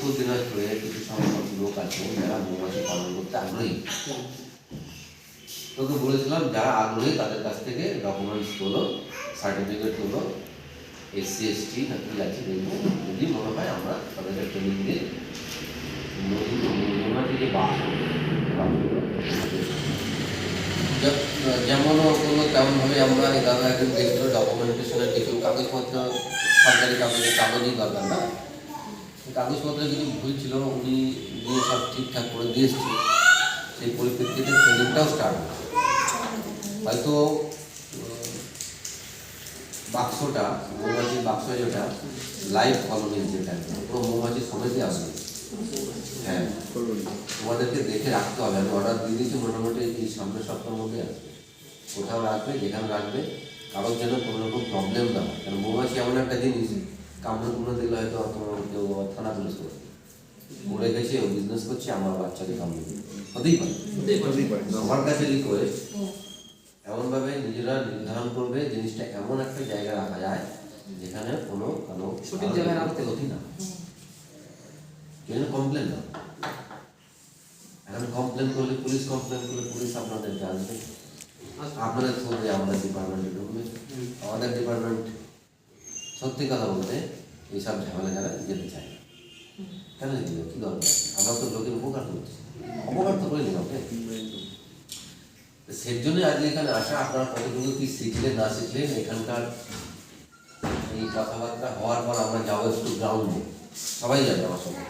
উত্তর দিনাজপুরে কিছু সংখ্যক লোক আছে যারা মৌমাছি পালন করতে আগ্রহী। তোকে বলেছিলাম যারা আগ্রহী তাদের কাছ থেকে ডকুমেন্টস তোলো, সার্টিফিকেট তোলো, SC ST নাকি আছে দেখবো, যদি মনে হয় আমরা তাদেরকে ট্রেনিং দিয়ে মৌমাছি যে বাস যেমন করলো তেমনভাবে আমরা এই দাদা একজন দেখলো ডকুমেন্টেশনের কিছু কাগজপত্র, সরকারি কাগজই দরকার না, কাগজপত্রে কিছু ভুল ছিল, উনি দিয়ে সব ঠিকঠাক করে দিয়ে এসেছি। সেই পরিপ্রেক্ষিতে ট্রেনিংটাও স্টার্ট হয়েছে। হয়তো বাক্সটা মৌমাছির বাক্স যেটা লাইভ কলোনি যেটা পুরো মৌমাছি সমেতই আসবে। হ্যাঁ, তোমাদেরকে দেখে রাখতে হবে। আমি অর্ডার দিয়ে দিয়েছি, মোটামুটি এই সামনের সপ্তাহের মধ্যে আসবে। কোথাও রাখবে, যেখানে রাখবে কারোর যেন কোনো রকম প্রবলেম না হয়। কারণ মৌমাছি এমন একটা জিনিস, কামড়ে কুমড়ে দিলে হয়তো তোমার কেউ থানা পুলিশ করবে, মরে গেছে ও বিজনেস করছে, আমার বাচ্চাকে কামড়ে দিবে, হতেই পারে। আমার কাছে রিকোয়েস্ট, এমনভাবে নিজেরা নির্ধারণ করবে জিনিসটা এমন একটা জায়গায় রাখা যায় যেখানে কোনো সঠিক জায়গায় রাখতে ক্ষতি না, কেন কমপ্লেন না। এখন কমপ্লেন করলে পুলিশ আপনাদেরকে আসবে, আপনাদের থ্রুতে আমাদের ডিপার্টমেন্টে ঢুকবে। আমাদের ডিপার্টমেন্ট সত্যি কথা বলতে এইসব ঝামেলা যারা যেতে চায় না। কেন দিল কী দরকার? আমরা তো লোকের উপকার করছি, অপকার তো করিনি ওকে। সেই জন্যই আজকে এখানে আসা। আপনারা কতগুলো কি শিখলেন না শিখলেন, এখানকার এই কথাবার্তা হওয়ার পর আমরা যাবো একটু গ্রাউন্ডে, সবাই যাবে আমার সঙ্গে,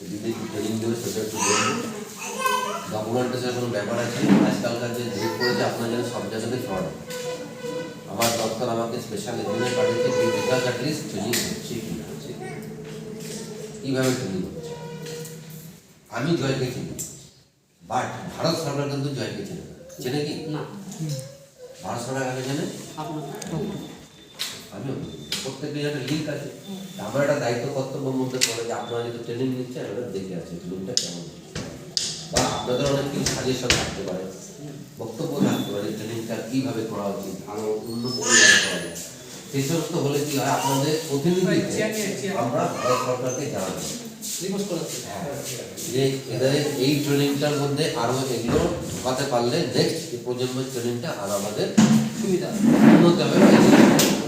দিদি একটু ট্রেনিং দেবে, সেটা একটু বলবো। ডকুমেন্টেশনের কোনো ব্যাপার আছে, আজকালকার যে ডেট করেছে আপনার যেন সব জায়গাতে ফ্রড। আমার দপ্তর আমাকে স্পেশাল এজেন্ট পাঠিয়েছে, যে বিকাশ অ্যাটলিস্ট ট্রেনিং হচ্ছে কিনা, কীভাবে ট্রেনিং হচ্ছে। আমি জয়কে চিনি, বাট ভারত সরকার কিন্তু জয়কে চেনে না। চেনে কি না? ভারত সরকার আগে জানে, আমিও প্রত্যেকের একটা লিঙ্ক আছে। আমার একটা দায়িত্ব কর্তব্যের মধ্যে পড়ে যে আপনারা যদি ট্রেনিং নিচ্ছে আমরা দেখে আছি ট্রেনিংটা কেমন, বা আপনাদের অনেক কিছু সাজেশন থাকতে পারে, বক্তব্য থাকতে পারে ট্রেনিংটা কীভাবে করা উচিত, আরও উন্নত কীভাবে করা যায়। সেই সমস্ত হলে কি হয়, আপনাদের প্রতিনিধি আমরা ভারত সরকারকে জানাবো যে এদের এই ট্রেনিংটার মধ্যে আরও এগুলো ঢোকাতে পারলে নেক্সট প্রজন্মের ট্রেনিংটা আর আমাদের সুবিধা উন্নত হবে।